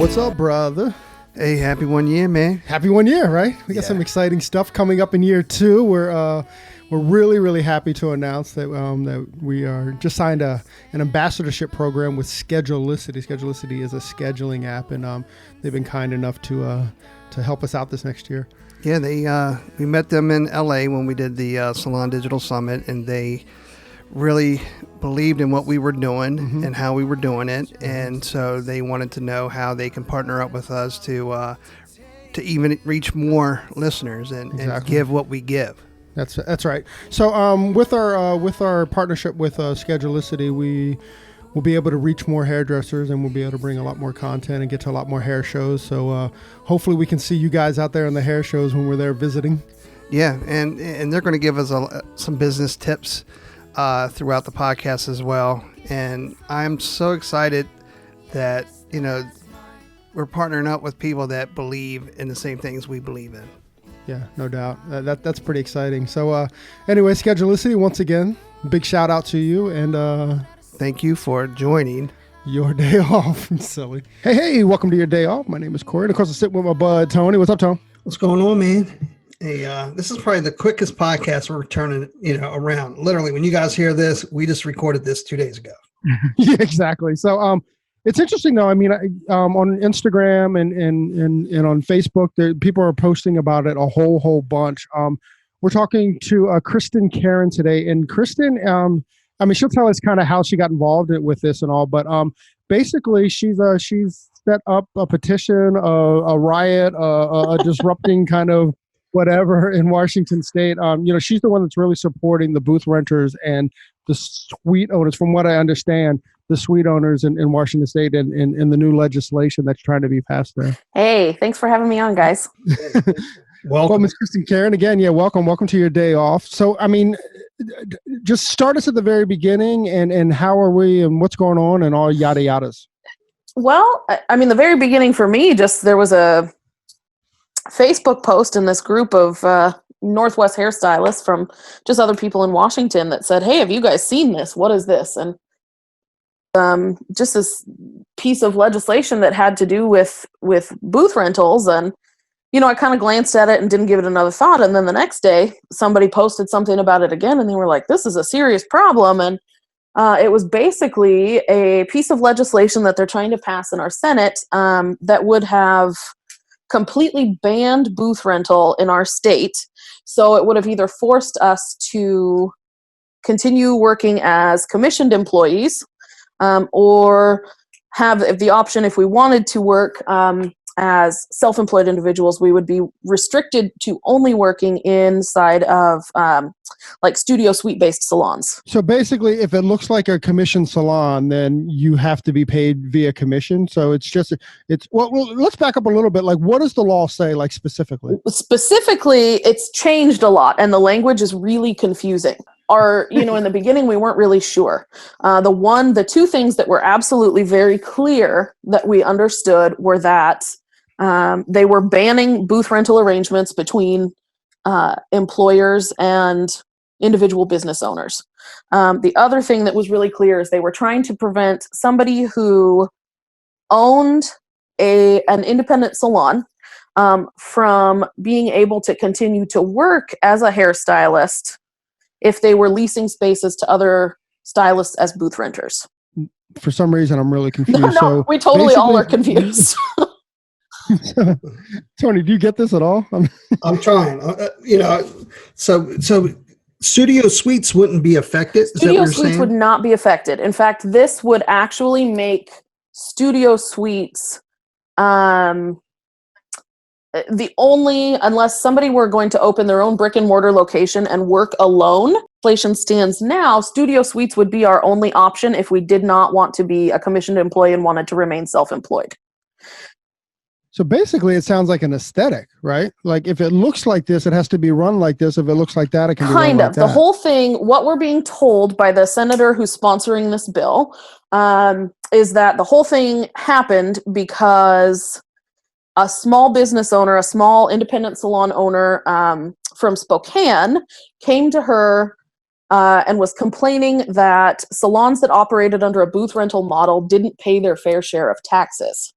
What's up, brother? Hey, happy 1 year, man. Happy 1 year, right? We got some exciting stuff coming up in year 2. We're really happy to announce that that we are just signed an ambassadorship program with Schedulicity. Schedulicity is a scheduling app, and they've been kind enough to help us out this next year. Yeah, we met them in LA when we did the Salon Digital Summit, and they really believed in what we were doing and how we were doing it, and so they wanted to know how they can partner up with us to even reach more listeners and give what we give. That's right. So with our partnership with Schedulicity, we will be able to reach more hairdressers, and we'll be able to bring a lot more content and get to a lot more hair shows. So hopefully we can see you guys out there in the hair shows when we're there visiting. Yeah, and they're going to give us some business tips throughout the podcast as well. And I'm so excited that, we're partnering up with people that believe in the same things we believe in. Yeah, no doubt. That's pretty exciting. So anyway, Schedulicity, once again, big shout out to you. And thank you for joining your day off. Silly. Hey, welcome to your day off. My name is Corey. And of course, I'm sitting with my bud, Tony. What's up, Tony? What's going on, man? Hey, this is probably the quickest podcast we're turning, around. Literally, when you guys hear this, we just recorded this 2 days ago. Yeah, exactly. So, it's interesting though. I mean, on Instagram and on Facebook, people are posting about it a whole bunch. We're talking to Kristin Carron today, and Kristin, she'll tell us kind of how she got involved with this and all. But basically, she's set up a petition, a riot, a disrupting kind of whatever in Washington State. She's the one that's really supporting the booth renters and the suite owners, from what I understand, the suite owners in Washington State and in the new legislation that's trying to be passed there. Hey, thanks for having me on, guys. Welcome, Ms. Kristin Carron. Again, yeah, welcome to your day off. So, just start us at the very beginning and how are we and what's going on and all yada yadas. Well, the very beginning for me, just there was a Facebook post in this group of Northwest hairstylists from just other people in Washington that said, "Hey, have you guys seen this? What is this?" And just this piece of legislation that had to do with booth rentals. And, I kind of glanced at it and didn't give it another thought. And then the next day, somebody posted something about it again, and they were like, "This is a serious problem." And it was basically a piece of legislation that they're trying to pass in our Senate that would have completely banned booth rental in our state. So it would have either forced us to continue working as commissioned employees or have the option, if we wanted to work as self-employed individuals, we would be restricted to only working inside of studio suite-based salons. So basically, if it looks like a commission salon, then you have to be paid via commission. So well, let's back up a little bit. Like, what does the law say, like, specifically? Specifically, it's changed a lot, and the language is really confusing. In the beginning, we weren't really sure. The two things that were absolutely very clear that we understood were that they were banning booth rental arrangements between employers and individual business owners. The other thing that was really clear is they were trying to prevent somebody who owned an independent salon from being able to continue to work as a hairstylist if they were leasing spaces to other stylists as booth renters. For some reason, I'm really confused. No, so we totally all are confused. Tony, do you get this at all? I'm trying. So studio suites wouldn't be affected? Studio suites would not be affected. In fact, this would actually make studio suites unless somebody were going to open their own brick and mortar location and work alone, inflation stands now, studio suites would be our only option if we did not want to be a commissioned employee and wanted to remain self-employed. So basically, it sounds like an aesthetic, right? Like, if it looks like this, it has to be run like this. If it looks like that, it can be run like that. Kind of. The whole thing, what we're being told by the senator who's sponsoring this bill, is that the whole thing happened because a small business owner, a small independent salon owner from Spokane came to her and was complaining that salons that operated under a booth rental model didn't pay their fair share of taxes.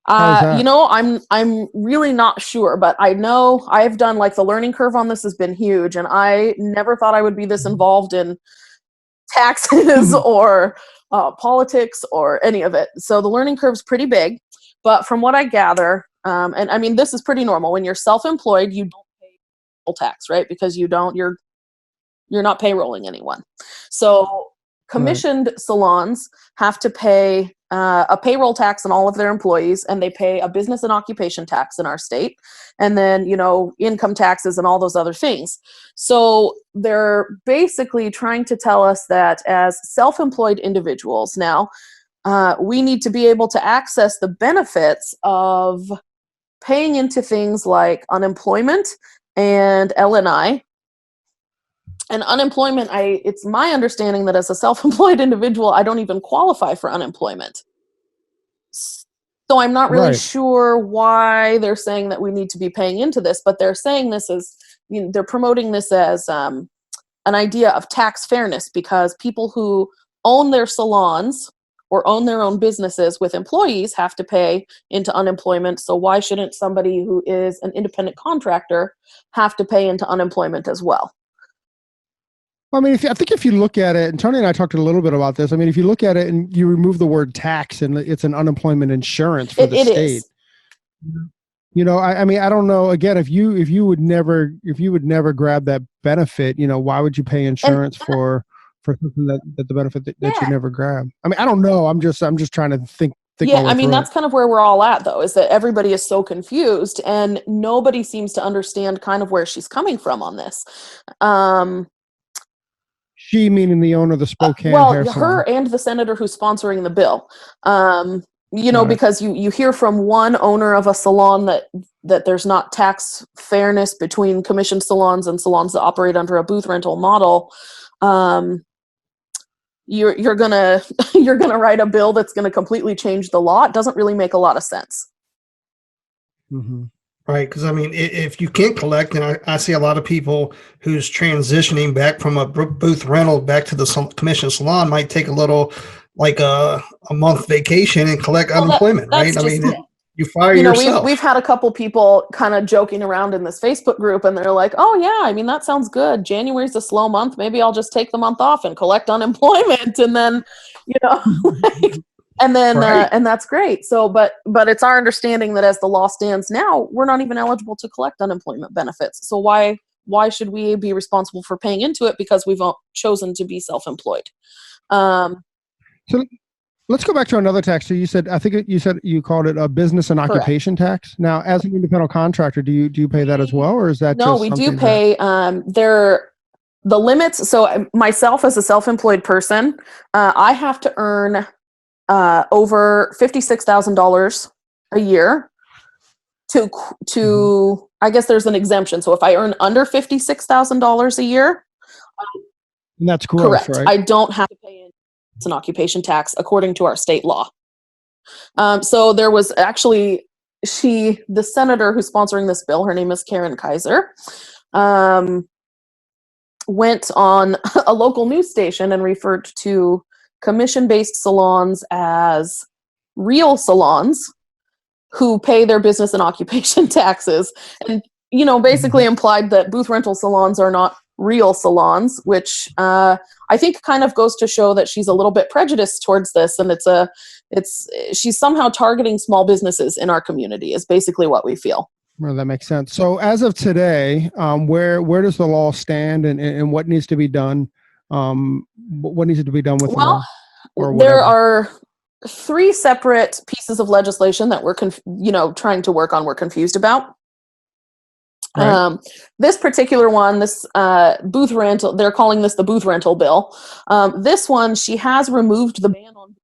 How is that? You know, I'm really not sure, but I know I've done, like, the learning curve on this has been huge, and I never thought I would be this involved in taxes or politics or any of it. So the learning curve's pretty big, but from what I gather, and I mean, this is pretty normal. When you're self-employed, you don't pay full tax, right? Because you're not payrolling anyone. So commissioned salons have to pay a payroll tax on all of their employees, and they pay a business and occupation tax in our state, and then, you know, income taxes and all those other things. So they're basically trying to tell us that as self-employed individuals now, we need to be able to access the benefits of paying into things like unemployment and LNI. And unemployment, it's my understanding that as a self-employed individual, I don't even qualify for unemployment. So I'm not really sure why they're saying that we need to be paying into this, but they're saying this as, you know, they're promoting this as an idea of tax fairness, because people who own their salons or own their own businesses with employees have to pay into unemployment. So why shouldn't somebody who is an independent contractor have to pay into unemployment as well? I mean, I think if you look at it, and Tony and I talked a little bit about this. I mean, if you look at it and you remove the word tax, and it's an unemployment insurance for the state. Is. You know, I mean, I don't know. Again, if you would never grab that benefit, you know, why would you pay insurance for something that the benefit that you never grab? I mean, I don't know. I'm just trying to think. Yeah, I mean, that's kind of where we're all at, though, is that everybody is so confused, and nobody seems to understand kind of where she's coming from on this. She meaning the owner of the Spokane hair salon. Her and the senator who's sponsoring the bill. You know, because you hear from one owner of a salon that there's not tax fairness between commissioned salons and salons that operate under a booth rental model. You're gonna write a bill that's gonna completely change the law. It doesn't really make a lot of sense. Mm-hmm. Right, because I mean, if you can't collect, and I see a lot of people who's transitioning back from a booth rental back to the commission salon might take a little, like a month vacation and collect unemployment, right? I mean, you fire yourself. We've had a couple people kind of joking around in this Facebook group, and they're like, "Oh yeah, I mean, that sounds good. January's a slow month. Maybe I'll just take the month off and collect unemployment, and then, you know." And then, and that's great. So, but it's our understanding that as the law stands now, we're not even eligible to collect unemployment benefits. So why should we be responsible for paying into it because we've chosen to be self-employed? So let's go back to another tax. So you said you called it a business and occupation tax. Now, as an independent contractor, do you pay that as well, or is that no? We do pay. The limits. So myself as a self-employed person, I have to earn over $56,000 a year to I guess there's an exemption. So if I earn under $56,000 a year, and that's gross, correct. Right? I don't have to pay an occupation tax according to our state law. So there was actually the senator who's sponsoring this bill, her name is Karen Kaiser, went on a local news station and referred to commission-based salons as real salons who pay their business and occupation taxes, and, you know, basically implied that booth rental salons are not real salons, which I think kind of goes to show that she's a little bit prejudiced towards this, and she's somehow targeting small businesses in our community is basically what we feel. Well, that makes sense. So as of today, where does the law stand, and what needs to be done? What needs to be done with the law? There are 3 separate pieces of legislation that we're trying to work on. We're confused about. Right. This particular one, this booth rental, they're calling this the booth rental bill. This one, she has removed the ban on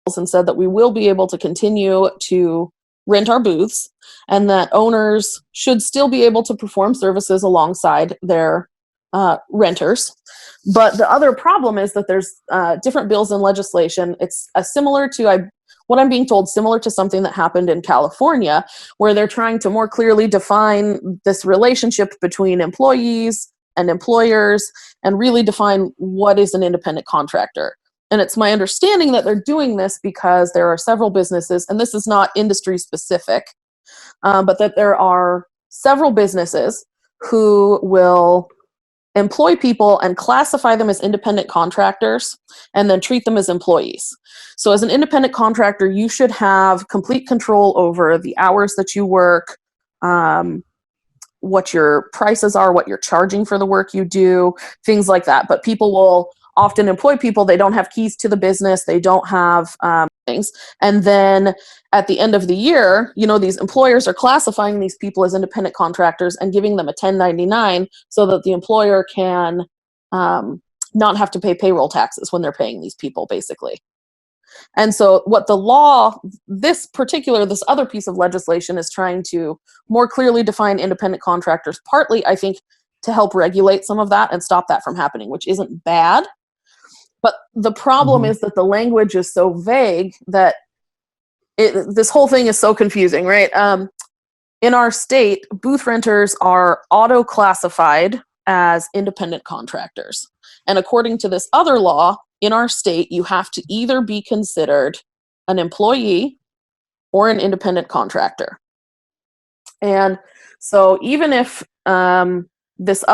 booths and said that we will be able to continue to rent our booths, and that owners should still be able to perform services alongside their renters. But the other problem is that there's different bills and legislation. It's similar to, what I'm being told, similar to something that happened in California, where they're trying to more clearly define this relationship between employees and employers and really define what is an independent contractor. And it's my understanding that they're doing this because there are several businesses, and this is not industry specific, but that there are several businesses who will employ people and classify them as independent contractors and then treat them as employees. So as an independent contractor, you should have complete control over the hours that you work, what your prices are, what you're charging for the work you do, things like that. But people will often employ people, they don't have keys to the business, they don't have things. And then at the end of the year, these employers are classifying these people as independent contractors and giving them a 1099 so that the employer can not have to pay payroll taxes when they're paying these people, basically. And so what the law, this other piece of legislation is trying to more clearly define independent contractors, partly, I think, to help regulate some of that and stop that from happening, which isn't bad. But the problem is that the language is so vague that this whole thing is so confusing, right? In our state, booth renters are auto-classified as independent contractors. And according to this other law, in our state, you have to either be considered an employee or an independent contractor. And so even if this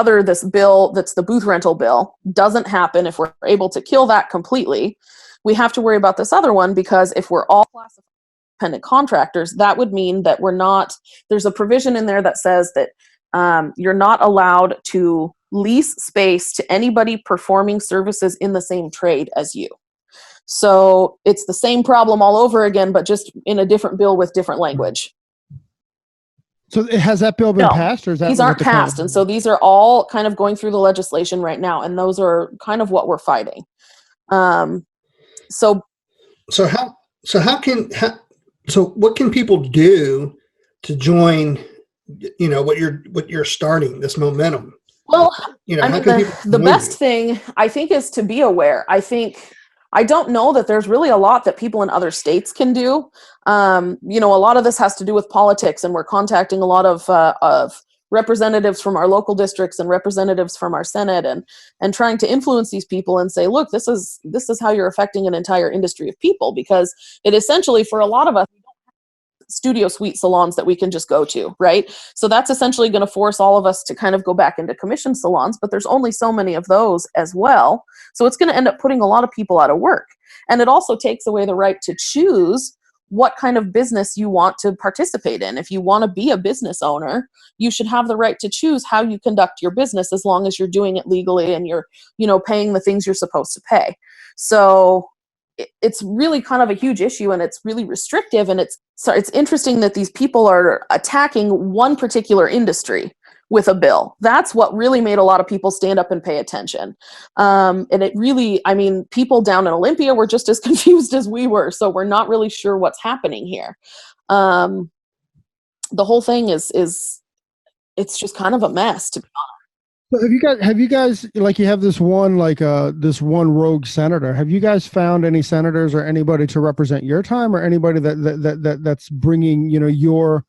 bill that's the booth rental bill doesn't happen, if we're able to kill that completely, we have to worry about this other one, because if we're all classified as independent contractors, that would mean that there's a provision in there that says that you're not allowed to lease space to anybody performing services in the same trade as you. So it's the same problem all over again, but just in a different bill with different language. So has that bill been passed, or is that these aren't passed? And so these are all kind of going through the legislation right now, and those are kind of what we're fighting. So what can people do to join? What you're starting, this momentum. Well, the best thing I think is to be aware. I don't know that there's really a lot that people in other states can do. A lot of this has to do with politics, and we're contacting a lot of representatives from our local districts and representatives from our Senate, and trying to influence these people and say, look, this is how you're affecting an entire industry of people, because it essentially, for a lot of us, studio suite salons that we can just go to, right? So that's essentially going to force all of us to kind of go back into commission salons, but there's only so many of those as well. So it's going to end up putting a lot of people out of work. And it also takes away the right to choose what kind of business you want to participate in. If you want to be a business owner, you should have the right to choose how you conduct your business, as long as you're doing it legally and you're, paying the things you're supposed to pay. So it's really kind of a huge issue, and it's really restrictive. And it's interesting that these people are attacking one particular industry with a bill. That's what really made a lot of people stand up and pay attention. And it really, people down in Olympia were just as confused as we were. So we're not really sure what's happening here. The whole thing it's just kind of a mess, to be honest. So have you guys like, you have this one, this one rogue senator, have you guys found any senators or anybody to represent your time, or anybody that's bringing, your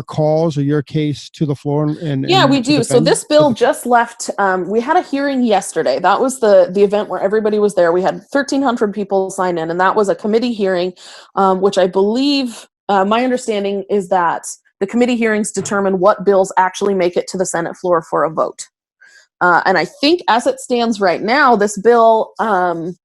cause or your case to the floor? Yeah, we do. So this bill just left. We had a hearing yesterday. That was the event where everybody was there. We had 1,300 people sign in, and that was a committee hearing, which I believe, my understanding is that the committee hearings determine what bills actually make it to the Senate floor for a vote. And I think as it stands right now, this bill, the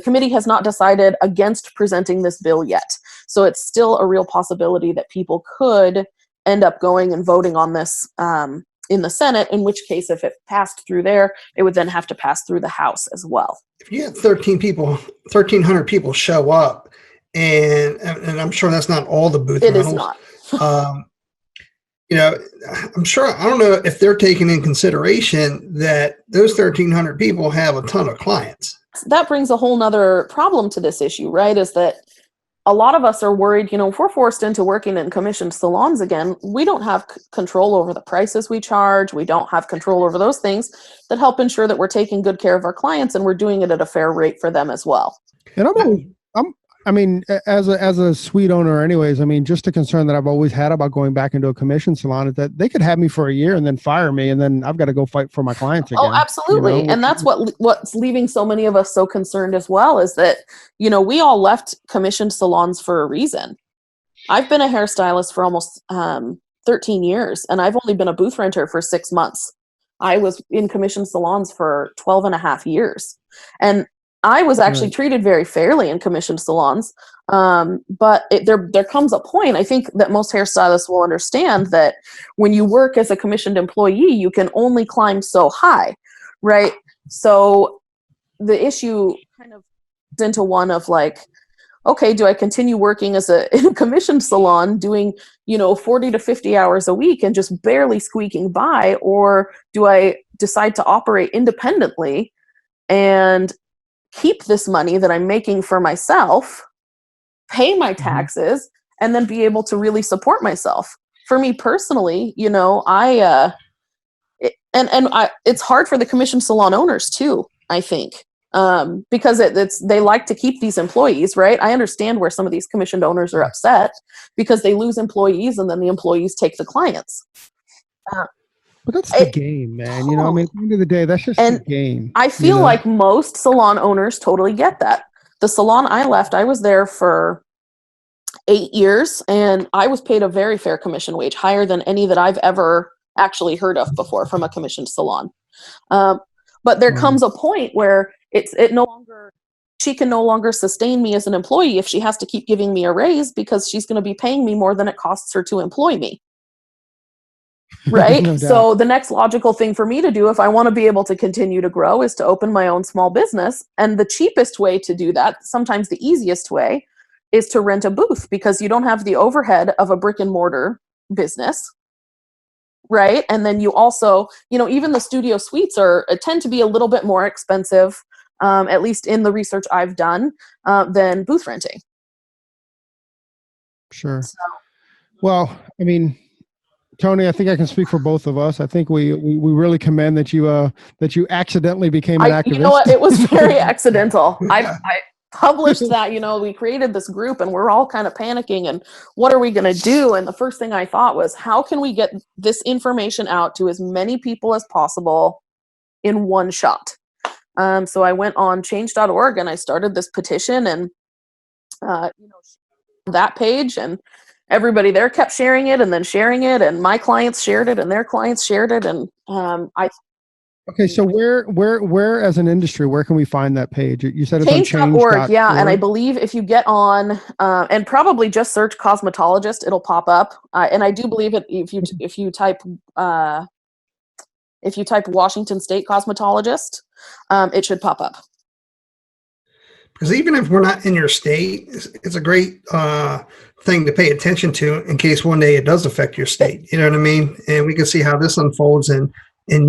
committee has not decided against presenting this bill yet. So it's still a real possibility that people could end up going and voting on this in the Senate, in which case, if it passed through there, it would then have to pass through the House as well. If you had 1,300 people show up, and I'm sure that's not all the booth rentals. It is not. I'm sure, I don't know if they're taking in consideration that those 1,300 people have a ton of clients. That brings a whole nother problem to this issue, right? Is that a lot of us are worried, if we're forced into working in commissioned salons again, we don't have control over the prices we charge. We don't have control over those things that help ensure that we're taking good care of our clients and we're doing it at a fair rate for them as well. And I mean, as a suite owner, anyways, I mean, just a concern that I've always had about going back into a commission salon is that they could have me for a year and then fire me, and then I've got to go fight for my clients again. Oh, absolutely. You know? And that's what's leaving so many of us so concerned as well, is that, we all left commissioned salons for a reason. I've been a hairstylist for almost 13 years, and I've only been a booth renter for 6 months. I was in commissioned salons for 12 and a half years. And I was actually treated very fairly in commissioned salons. But there comes a point, I think, that most hairstylists will understand that when you work as a commissioned employee, you can only climb so high, right? So the issue kind of into one of like, okay, do I continue working in a commissioned salon doing, 40 to 50 hours a week and just barely squeaking by? Or do I decide to operate independently and keep this money that I'm making for myself, pay my taxes, and then be able to really support myself? For me personally, it's hard for the commission salon owners too, I think, because they like to keep these employees, right? I understand where some of these commissioned owners are upset because they lose employees and then the employees take the clients. But that's the game, man. At the end of the day, that's just the game. I feel like most salon owners totally get that. The salon I left, I was there for 8 years, and I was paid a very fair commission wage, higher than any that I've ever actually heard of before from a commissioned salon. But there comes a point where she can no longer sustain me as an employee if she has to keep giving me a raise, because she's going to be paying me more than it costs her to employ me. Right? No doubt. So the next logical thing for me to do, if I want to be able to continue to grow, is to open my own small business. And the cheapest way to do that, sometimes the easiest way, is to rent a booth, because you don't have the overhead of a brick and mortar business. Right? And then you also, even the studio suites tend to be a little bit more expensive, at least in the research I've done, than booth renting. Sure. So. Well, I mean, Tony, I think I can speak for both of us. I think we really commend that you accidentally became an activist. You know what? It was very accidental. I published that, we created this group and we're all kind of panicking and what are we going to do? And the first thing I thought was, how can we get this information out to as many people as possible in one shot? So I went on change.org and I started this petition, and that page, and everybody there kept sharing it and then sharing it, and my clients shared it and their clients shared it. And Okay, so where as an industry, where can we find that page? You said it's on change.org. Yeah, and I believe if you get on and probably just search cosmetologist, it'll pop up. And I do believe it if you type Washington State cosmetologist, it should pop up. Because even if we're not in your state, it's a great thing to pay attention to in case one day it does affect your state. You know what I mean? And we can see how this unfolds and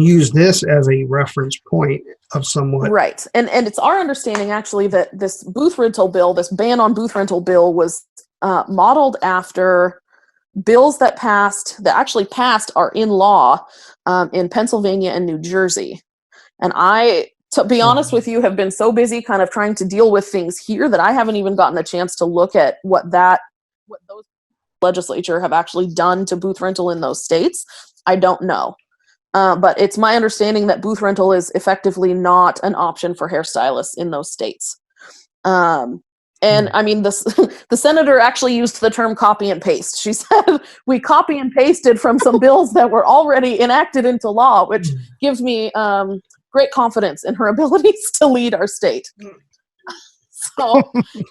use this as a reference point of somewhat. Right. And it's our understanding, actually, that this booth rental bill, this ban on booth rental bill, was modeled after bills that actually passed are in law in Pennsylvania and New Jersey. And I, to be honest with you, have been so busy kind of trying to deal with things here that I haven't even gotten a chance to look at what those legislature have actually done to booth rental in those states. I don't know. But it's my understanding that booth rental is effectively not an option for hairstylists in those states. And I mean, the senator actually used the term copy and paste. She said, we copy and pasted from some bills that were already enacted into law, which gives me great confidence in her abilities to lead our state. So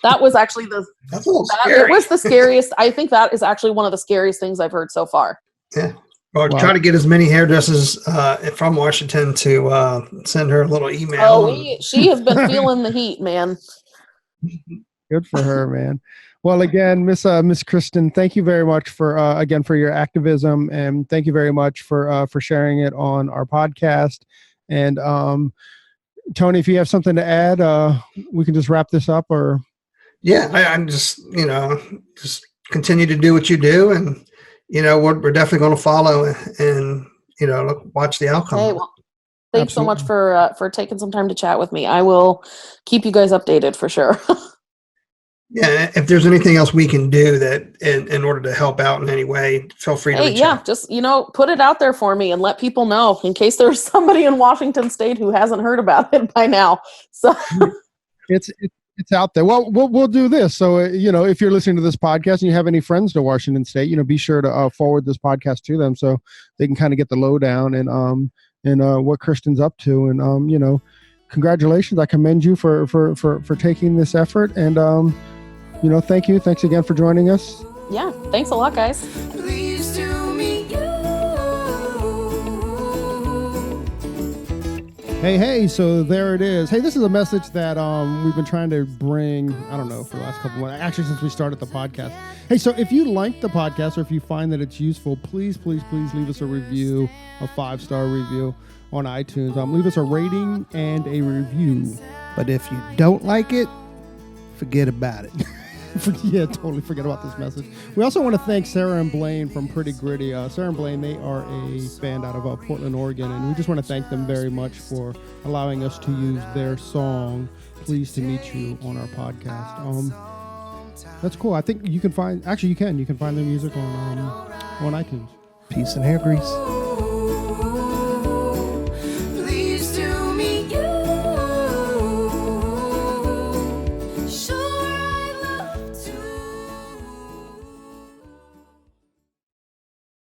that was actually it was the scariest. I think that is actually one of the scariest things I've heard so far. Yeah. Or try to get as many hairdressers from Washington to send her a little email. Oh, she has been feeling the heat, man. Good for her, man. Well, again, Miss Kristin, thank you very much for your activism, and thank you very much for sharing it on our podcast. And Tony, if you have something to add, we can just wrap this up. Or I'm just just continue to do what you do, and we're definitely going to follow and watch the outcome. Hey, well, thanks so much for taking some time to chat with me. I will keep you guys updated for sure. Yeah, if there's anything else we can do that in order to help out in any way, feel free to reach out. Just, put it out there for me and let people know in case there's somebody in Washington State who hasn't heard about it by now. So it's out there. Well, we'll do this. So, if you're listening to this podcast and you have any friends to Washington State, be sure to forward this podcast to them so they can kind of get the lowdown and what Kristin's up to. And, congratulations. I commend you for taking this effort. And, thank you. Thanks again for joining us. Yeah. Thanks a lot, guys. Please do me you. Hey, so there it is. Hey, this is a message that we've been trying to bring, I don't know, for the last couple of months, actually since we started the podcast. Hey, so if you like the podcast or if you find that it's useful, please leave us a review, a 5-star review on iTunes. Leave us a rating and a review. But if you don't like it, forget about it. Yeah, totally forget about this message. We also want to thank Sarah and Blaine from Pretty Gritty. Sarah and Blaine, they are a band out of Portland, Oregon, and we just want to thank them very much for allowing us to use their song, Pleased to Meet You, on our podcast. That's cool. I think you can find their music on iTunes. Peace and hair grease.